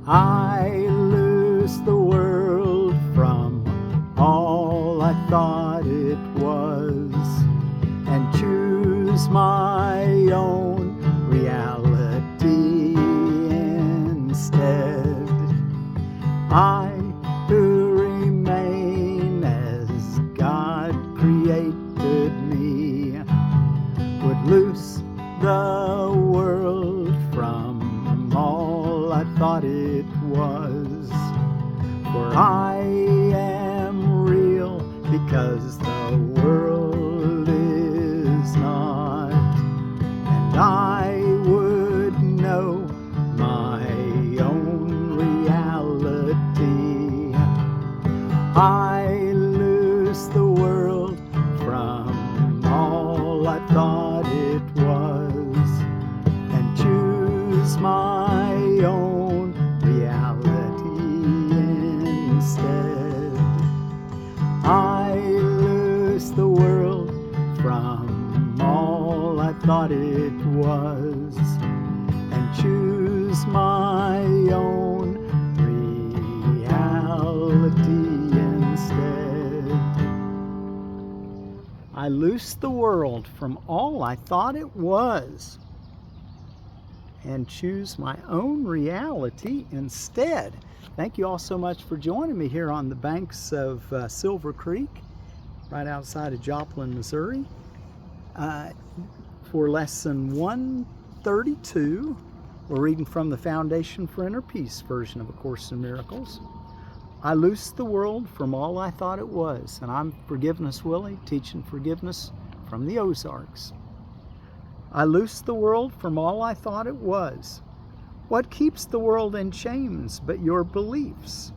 I loose the world from all I thought it was and choose my own reality instead. I, who remain as God created me, would loose the world from all I thought it was. For I am real because the world is not, and I would know my own reality. I loose the world from all I thought it was and choose my own reality instead. I loose the world from all I thought it was and choose my own reality instead. I loose the world from all I thought it was and choose my own reality instead. Thank you all so much for joining me here on the banks of Silver Creek, right outside of Joplin, Missouri, for lesson 132. We're reading from the Foundation for Inner Peace version of A Course in Miracles. I loosed the world from all I thought it was, and I'm Forgiveness Willie, teaching forgiveness from the Ozarks. I loosed the world from all I thought it was. What keeps the world in chains but your beliefs?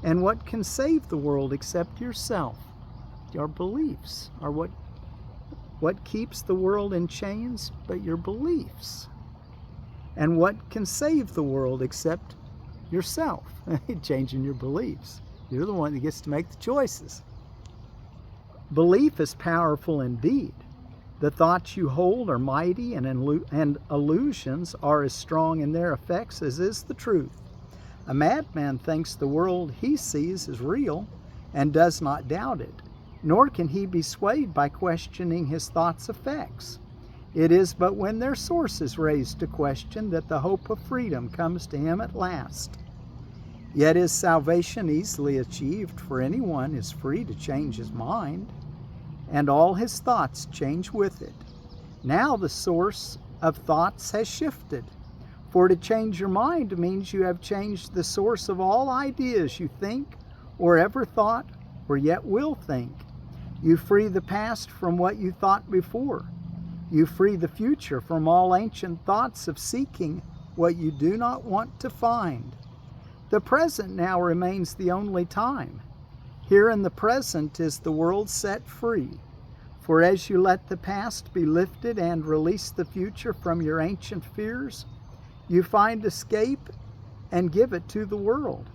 And what can save the world except yourself? Your beliefs are what keeps the world in chains but your beliefs. And what can save the world except yourself? Changing your beliefs. You're the one that gets to make the choices. Belief is powerful indeed. The thoughts you hold are mighty, and illusions are as strong in their effects as is the truth. A madman thinks the world he sees is real and does not doubt it, nor can he be swayed by questioning his thoughts' effects. It is but when their source is raised to question that the hope of freedom comes to him at last. Yet is salvation easily achieved, for anyone is free to change his mind, and all his thoughts change with it. Now the source of thoughts has shifted, for to change your mind means you have changed the source of all ideas you think, or ever thought, or yet will think. You free the past from what you thought before. You free the future from all ancient thoughts of seeking what you do not want to find. The present now remains the only time. Here in the present is the world set free. For as you let the past be lifted and release the future from your ancient fears, you find escape and give it to the world.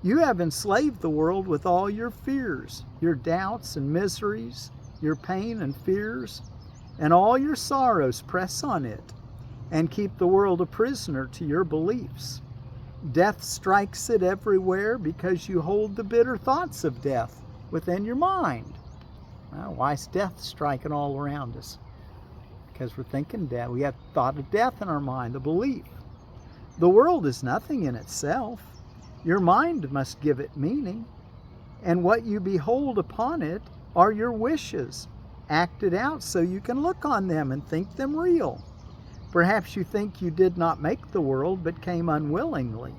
You have enslaved the world with all your fears, your doubts and miseries, your pain and fears, and all your sorrows press on it and keep the world a prisoner to your beliefs. Death strikes it everywhere because you hold the bitter thoughts of death within your mind. Well, why is death striking all around us? Because we're thinking death. We have thought of death in our mind, the belief. The world is nothing in itself. Your mind must give it meaning, and what you behold upon it are your wishes, acted out so you can look on them and think them real. Perhaps you think you did not make the world, but came unwillingly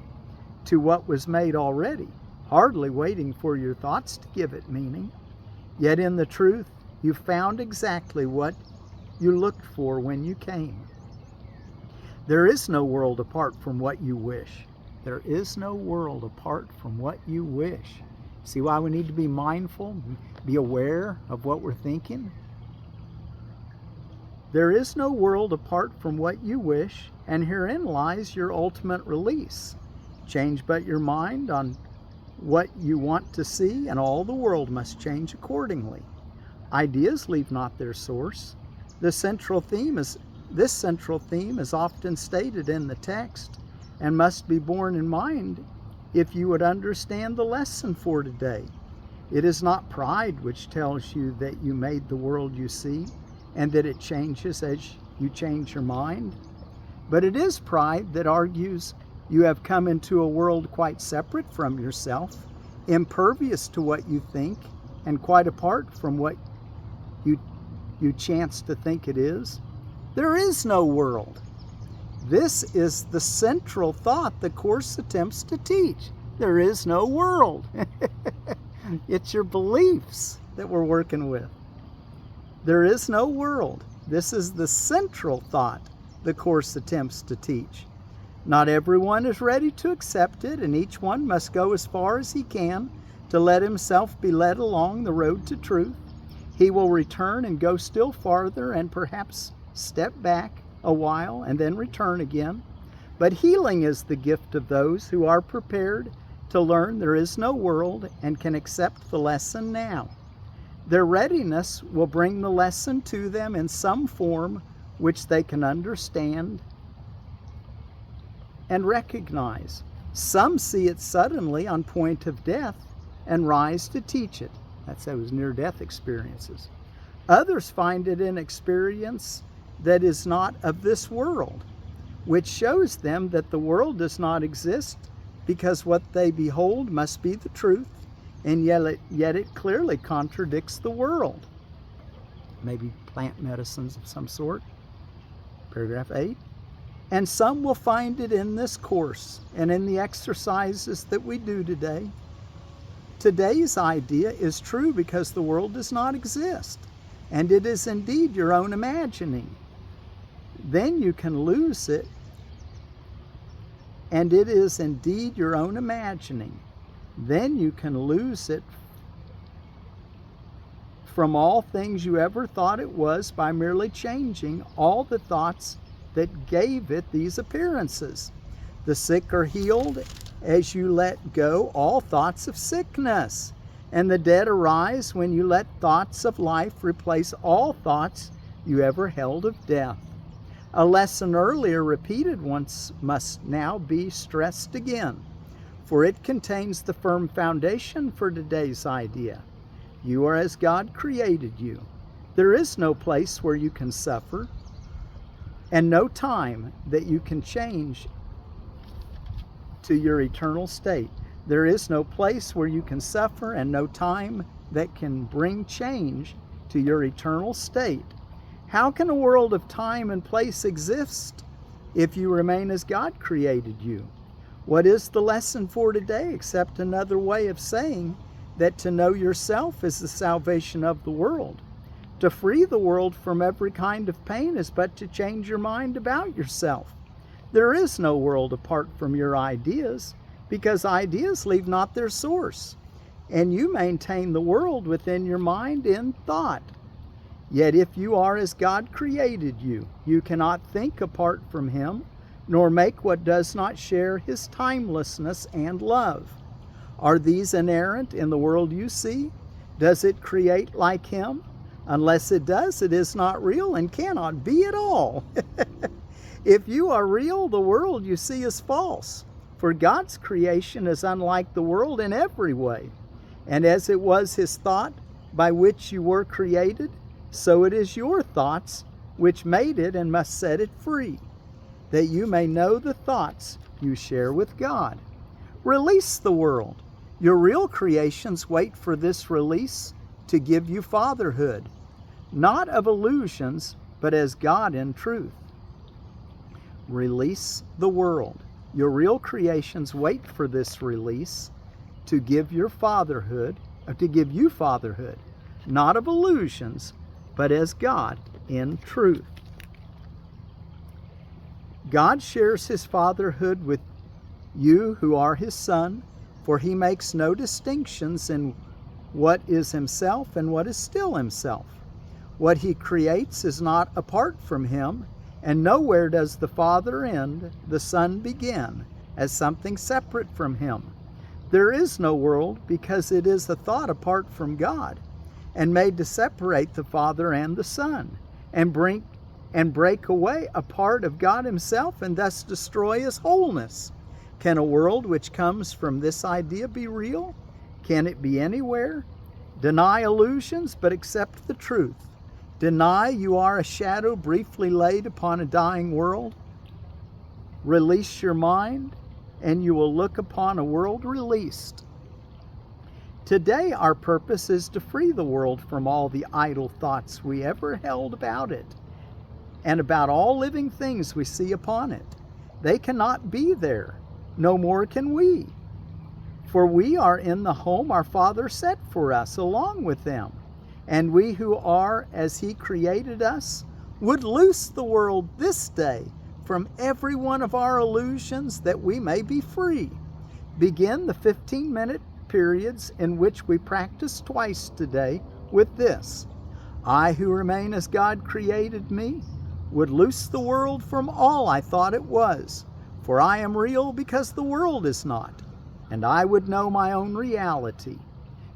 to what was made already, hardly waiting for your thoughts to give it meaning. Yet in the truth, you found exactly what you looked for when you came. There is no world apart from what you wish. There is no world apart from what you wish. See why we need to be mindful, be aware of what we're thinking? There is no world apart from what you wish, and herein lies your ultimate release. Change but your mind on what you want to see, and all the world must change accordingly. Ideas leave not their source. The central theme is This central theme is often stated in the text and must be borne in mind if you would understand the lesson for today. It is not pride which tells you that you made the world you see and that it changes as you change your mind, but it is pride that argues you have come into a world quite separate from yourself, impervious to what you think, and quite apart from what you chance to think it is. There is no world. This is the central thought the Course attempts to teach. There is no world. It's your beliefs that we're working with. There is no world. This is the central thought the Course attempts to teach. Not everyone is ready to accept it, and each one must go as far as he can to let himself be led along the road to truth. He will return and go still farther and perhaps step back a while and then return again. But healing is the gift of those who are prepared to learn there is no world and can accept the lesson now. Their readiness will bring the lesson to them in some form which they can understand and recognize. Some see it suddenly on point of death and rise to teach it. That's those near-death experiences. Others find it an experience that is not of this world, which shows them that the world does not exist because what they behold must be the truth, and yet it clearly contradicts the world. Maybe plant medicines of some sort. Paragraph 8. And some will find it in this course and in the exercises that we do today. Today's idea is true because the world does not exist, and it is indeed your own imagining. Then you can lose it, and it is indeed your own imagining. Then you can lose it from all things you ever thought it was by merely changing all the thoughts that gave it these appearances. The sick are healed as you let go all thoughts of sickness, and the dead arise when you let thoughts of life replace all thoughts you ever held of death. A lesson earlier repeated once must now be stressed again, for it contains the firm foundation for today's idea. You are as God created you. There is no place where you can suffer, and no time that you can change to your eternal state. There is no place where you can suffer, and no time that can bring change to your eternal state. How can a world of time and place exist if you remain as God created you? What is the lesson for today except another way of saying that to know yourself is the salvation of the world? To free the world from every kind of pain is but to change your mind about yourself. There is no world apart from your ideas, because ideas leave not their source, and you maintain the world within your mind in thought. Yet if you are as God created you, you cannot think apart from Him, nor make what does not share His timelessness and love. Are these inerrant in the world you see? Does it create like Him? Unless it does, it is not real and cannot be at all. If you are real, the world you see is false, for God's creation is unlike the world in every way. And as it was His thought by which you were created, so it is your thoughts which made it and must set it free, that you may know the thoughts you share with God. Release the world. Your real creations wait for this release to give you fatherhood, not of illusions, but as God in truth. Release the world. Your real creations wait for this release to give you fatherhood, not of illusions, but as God in truth. God shares His fatherhood with you who are His son, for He makes no distinctions in what is Himself and what is still Himself. What He creates is not apart from Him, and nowhere does the Father end, the Son begin, as something separate from Him. There is no world because it is a thought apart from God, and made to separate the Father and the Son, and bring and break away a part of God himself and thus destroy his wholeness? Can a world which comes from this idea be real? Can it be anywhere? Deny illusions, but accept the truth. Deny you are a shadow briefly laid upon a dying world. Release your mind, and you will look upon a world released. Today, our purpose is to free the world from all the idle thoughts we ever held about it, and about all living things we see upon it. They cannot be there, no more can we. For we are in the home our Father set for us along with them. And we who are as he created us would loose the world this day from every one of our illusions that we may be free. Begin the 15-minute periods in which we practice twice today with this: I who remain as God created me would loose the world from all I thought it was, for I am real because the world is not, and I would know my own reality.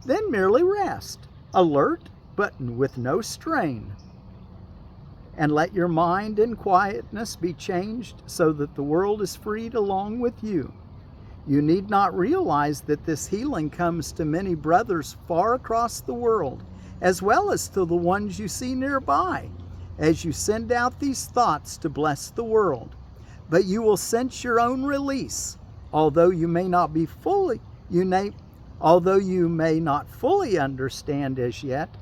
Then merely rest, alert but with no strain, and let your mind in quietness be changed so that the world is freed along with you. You need not realize that this healing comes to many brothers far across the world, as well as to the ones you see nearby, as you send out these thoughts to bless the world. But you will sense your own release, although you may not fully understand as yet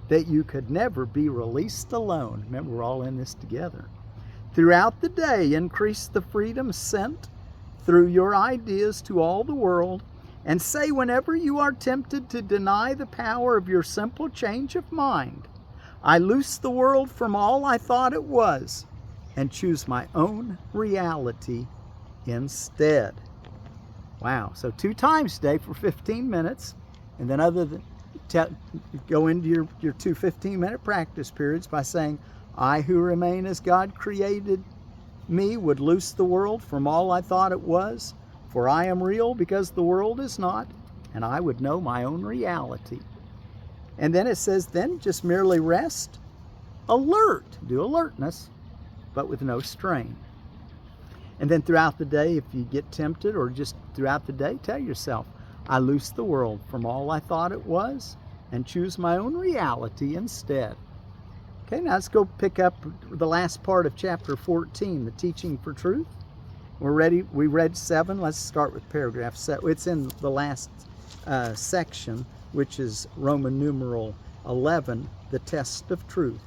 that you could never be released alone. Remember, we're all in this together. Throughout the day, increase the freedom sent through your ideas to all the world, and say whenever you are tempted to deny the power of your simple change of mind, I loose the world from all I thought it was, and choose my own reality instead. Wow, so 2 times today for 15 minutes, and then go into your 2 15-minute practice periods by saying, I who remain as God created me would loose the world from all I thought it was, for I am real because the world is not, and I would know my own reality. And then it says, then just merely rest, alert, do alertness, but with no strain. And then throughout the day, if you get tempted, or just throughout the day, tell yourself, I loose the world from all I thought it was and choose my own reality instead. Okay, now let's go pick up the last part of chapter 14, the teaching for truth. We're ready. We read 7. Let's start with paragraph 7. It's in the last section, which is Roman numeral 11, the test of truth.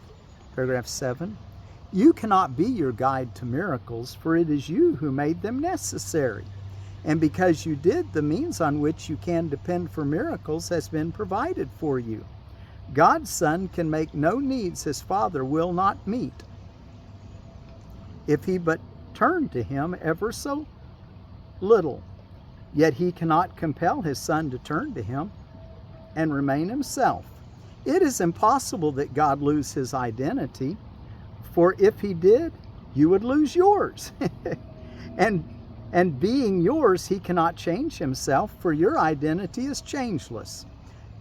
Paragraph 7. You cannot be your guide to miracles, for it is you who made them necessary. And because you did, the means on which you can depend for miracles has been provided for you. God's Son can make no needs his Father will not meet, if he but turn to him ever so little. Yet he cannot compel his Son to turn to him and remain himself. It is impossible that God lose his identity, for if he did, you would lose yours. And being yours, he cannot change himself, for your identity is changeless.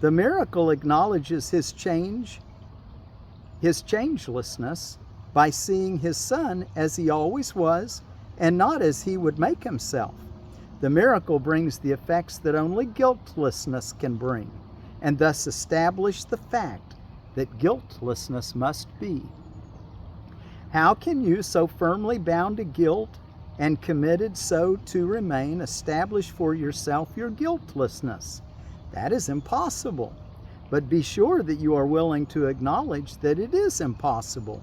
The miracle acknowledges his changelessness by seeing his Son as he always was and not as he would make himself. The miracle brings the effects that only guiltlessness can bring, and thus establish the fact that guiltlessness must be. How can you, so firmly bound to guilt and committed so to remain, establish for yourself your guiltlessness? That is impossible. But be sure that you are willing to acknowledge that it is impossible.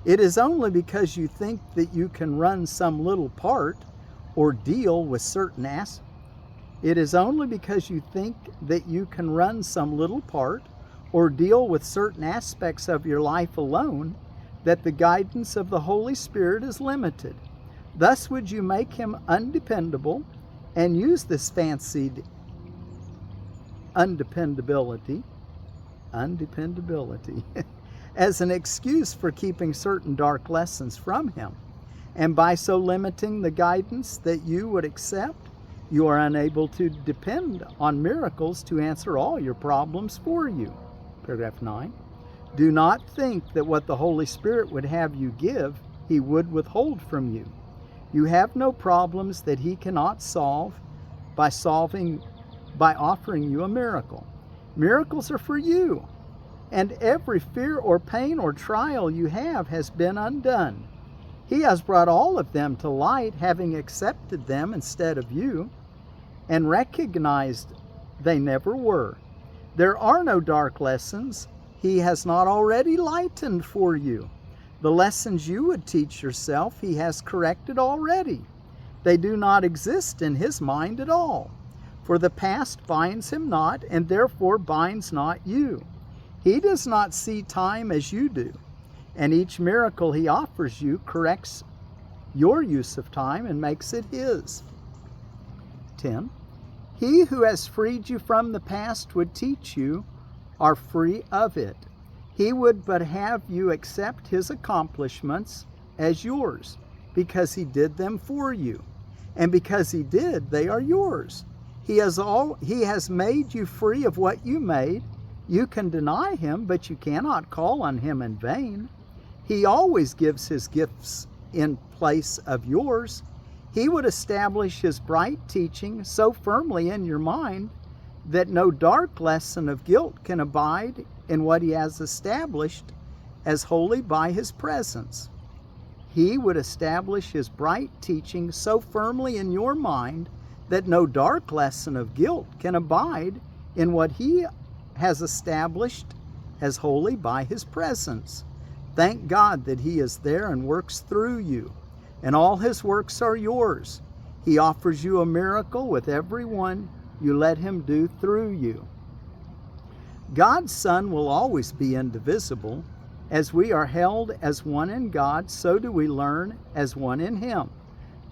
It is only because you think that you can run some little part or deal with certain aspects. It is only because you think that you can run some little part or deal with certain aspects of your life alone that the guidance of the Holy Spirit is limited. Thus would you make him undependable and use this fancied undependability as an excuse for keeping certain dark lessons from him. And by so limiting the guidance that you would accept, you are unable to depend on miracles to answer all your problems for you. Paragraph 9. Do not think that what the Holy Spirit would have you give, He would withhold from you. You have no problems that He cannot solve by offering you a miracle. Miracles are for you, and every fear or pain or trial you have has been undone. He has brought all of them to light, having accepted them instead of you, and recognized they never were. There are no dark lessons He has not already lightened for you. The lessons you would teach yourself He has corrected already. They do not exist in His mind at all. For the past binds Him not, and therefore binds not you. He does not see time as you do, and each miracle He offers you corrects your use of time and makes it His. 10. He who has freed you from the past would teach you are free of it. He would but have you accept His accomplishments as yours, because He did them for you. And because He did, they are yours. He has made you free of what you made. You can deny Him, but you cannot call on Him in vain. He always gives His gifts in place of yours. He would establish His bright teaching so firmly in your mind that no dark lesson of guilt can abide in what He has established as holy by His presence. He would establish His bright teaching so firmly in your mind that no dark lesson of guilt can abide in what He has established as holy by His presence. Thank God that He is there and works through you, and all His works are yours. He offers you a miracle with every one you let Him do through you. God's Son will always be indivisible. As we are held as one in God, so do we learn as one in Him.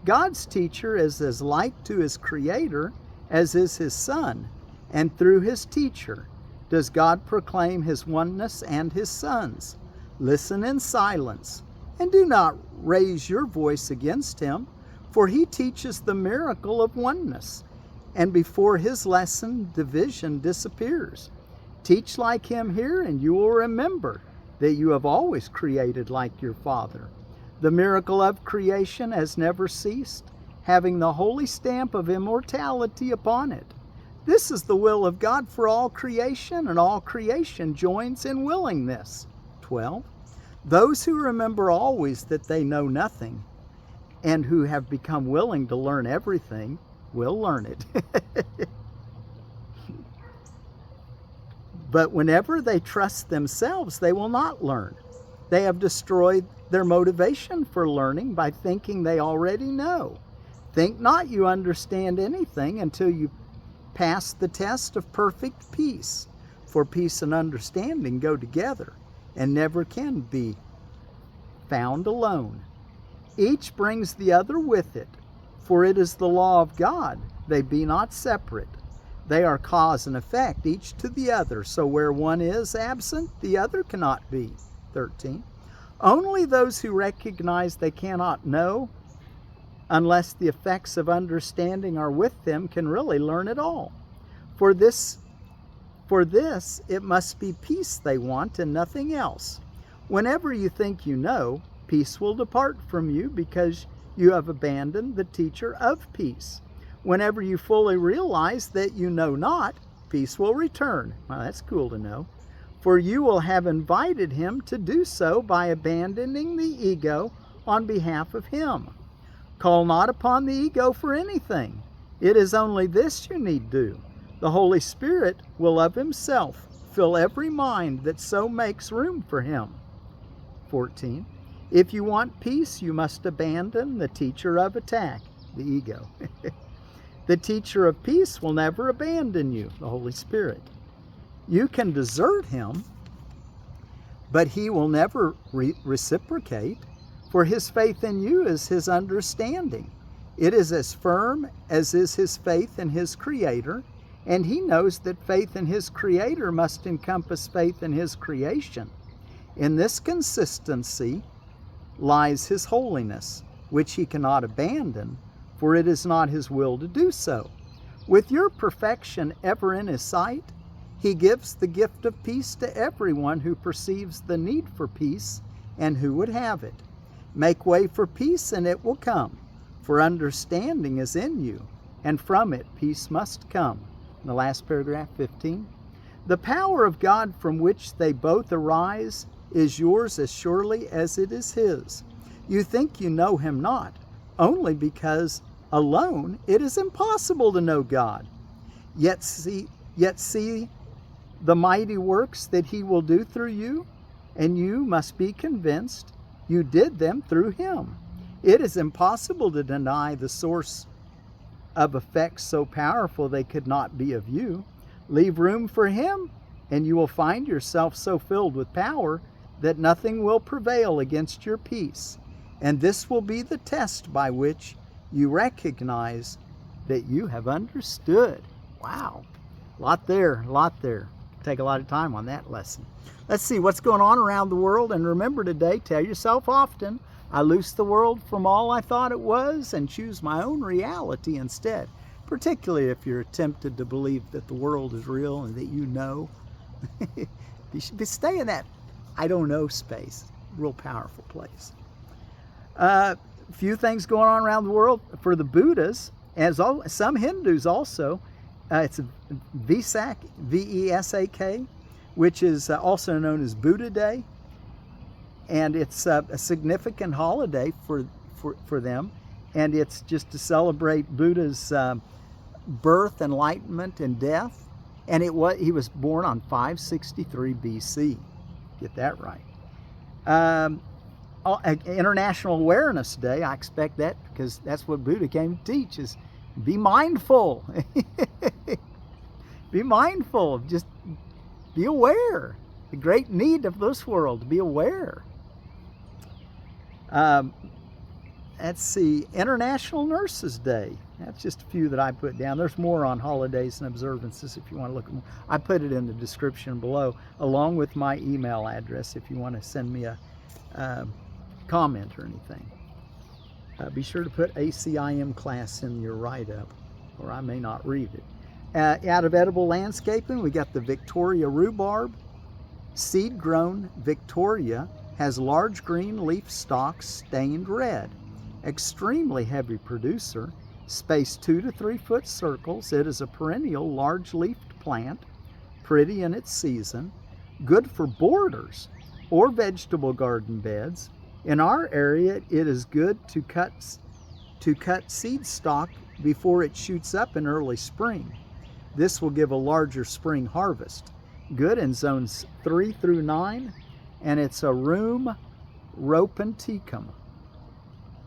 God's teacher is as like to His Creator as is His Son, and through His teacher does God proclaim His oneness and His Son's. Listen in silence, and do not raise your voice against Him, for He teaches the miracle of oneness, and before His lesson division disappears. Teach like Him here, and you will remember that you have always created like your Father. The miracle of creation has never ceased, having the holy stamp of immortality upon it. This is the will of God for all creation, and all creation joins in willing this. 12. Those who remember always that they know nothing, and who have become willing to learn everything, will learn it. But whenever they trust themselves, they will not learn. They have destroyed their motivation for learning by thinking they already know. Think not you understand anything until you pass the test of perfect peace. For peace and understanding go together and never can be found alone. Each brings the other with it, for it is the law of God, they be not separate. They are cause and effect, each to the other, so where one is absent, the other cannot be. 13. Only those who recognize they cannot know, unless the effects of understanding are with them, can really learn it all. For this it must be peace they want and nothing else. Whenever you think you know, peace will depart from you because you have abandoned the teacher of peace. Whenever you fully realize that you know not, peace will return. Well, that's cool to know. For you will have invited Him to do so by abandoning the ego on behalf of Him. Call not upon the ego for anything. It is only this you need do. The Holy Spirit will of Himself fill every mind that so makes room for Him. 14. If you want peace, you must abandon the teacher of attack, the ego. The teacher of peace will never abandon you, the Holy Spirit. You can desert Him, but He will never reciprocate, for His faith in you is His understanding. It is as firm as is His faith in His Creator, and He knows that faith in His Creator must encompass faith in His creation. In this consistency lies His holiness, which He cannot abandon, for it is not His will to do so. With your perfection ever in His sight, He gives the gift of peace to everyone who perceives the need for peace and who would have it. Make way for peace and it will come, for understanding is in you, and from it peace must come. In the last paragraph, 15. The power of God from which they both arise is yours as surely as it is His. You think you know Him not, only because alone it is impossible to know God. Yet see the mighty works that He will do through you, and you must be convinced you did them through Him. It is impossible to deny the source of effects so powerful they could not be of you. Leave room for Him, and you will find yourself so filled with power that nothing will prevail against your peace. And this will be the test by which you recognize that you have understood. Wow. A lot there. Take a lot of time on that lesson. Let's see what's going on around the world. And remember today, tell yourself often, I loose the world from all I thought it was and choose my own reality instead. Particularly if you're tempted to believe that the world is real and that you know. You should stay in that I don't know space. Real powerful place. Few things going on around the world. For the Buddhas, as some Hindus also, it's Vesak, V-E-S-A-K, which is also known as Buddha Day. And it's a significant holiday for them. And it's just to celebrate Buddha's birth, enlightenment, and death. And he was born on 563 BC. Get that right. International Awareness Day, I expect that because that's what Buddha came to teach, is be mindful. Be mindful. Just be aware. The great need of this world, to be aware. Let's see, International Nurses Day. That's just a few that I put down. There's more on holidays and observances if you want to look at more. I put it in the description below, along with my email address if you want to send me a comment or anything. Be sure to put ACIM class in your write-up, or I may not read it. Out of edible landscaping, we got the Victoria rhubarb. Seed-grown Victoria has large green leaf stalks stained red. Extremely heavy producer, spaced 2 to 3 foot circles. It is a perennial large-leafed plant, pretty in its season, good for borders or vegetable garden beds. In our area, it is good to cut seed stock before it shoots up in early spring. This will give a larger spring harvest. Good in zones 3 through 9, and it's a room Ropenticum,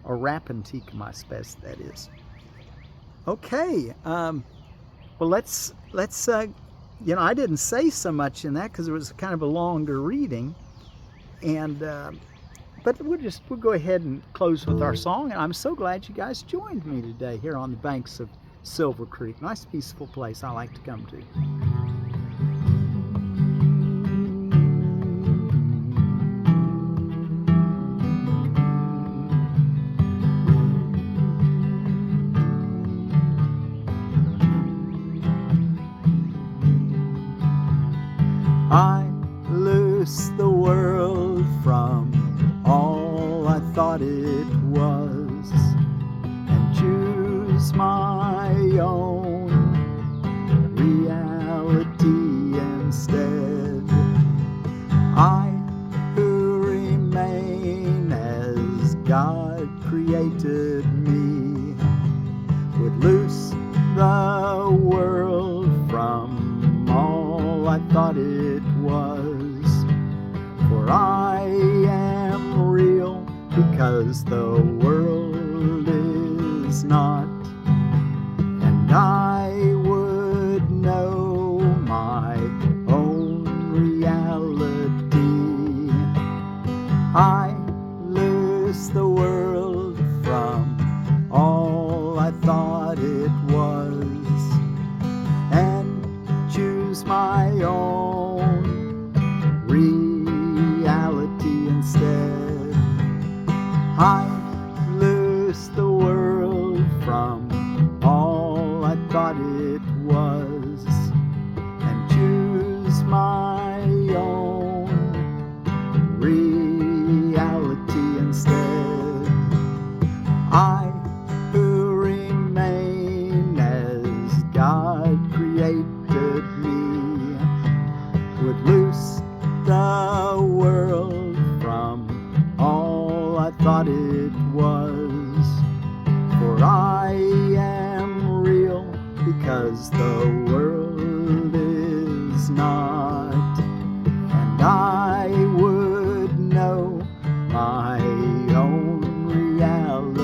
or Rapenticum, I suppose that is. Okay, well let's I didn't say so much in that because it was kind of a longer reading, and but we'll go ahead and close with our song. And I'm so glad you guys joined me today here on the banks of Silver Creek. Nice peaceful place I like to come to. I loose the world from all I thought it was and choose my own reality instead. I who remain as God created me would loose the world from all I thought it was, for I am real because the world is not, and I would know my own reality. I loose the world from all I thought it was and choose my own reality instead. I loose the world from all I thought it was and choose 'cause the world is not, and I would know my own reality.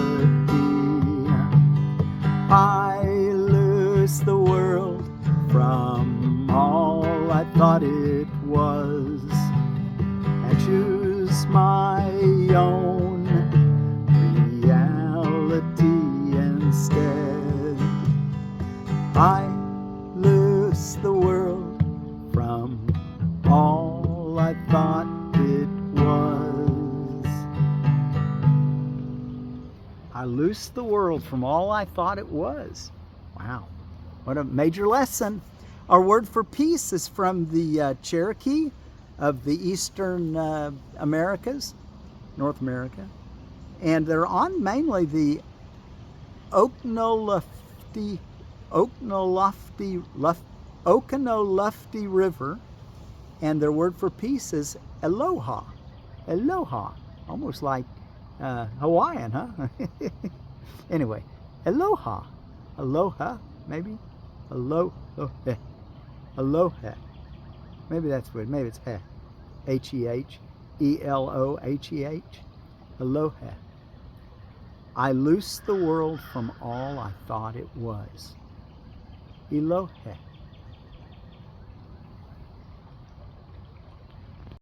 I lose the world from all I thought it was, and choose my own reality instead. I lose the world from all I thought it was. I loose the world from all I thought it was. Wow, what a major lesson. Our word for peace is from the Cherokee of the Eastern Americas, North America. And they're on mainly the Oconaluftee River, and their word for peace is Aloha. Aloha, almost like Hawaiian, huh? Anyway, Aloha. Aloha, maybe? Eloheh. Eloheh. Maybe that's weird. Maybe it's heh. H-E-H. E-L-O-H-E-H. Eloheh. I loose the world from all I thought it was. Eloheh.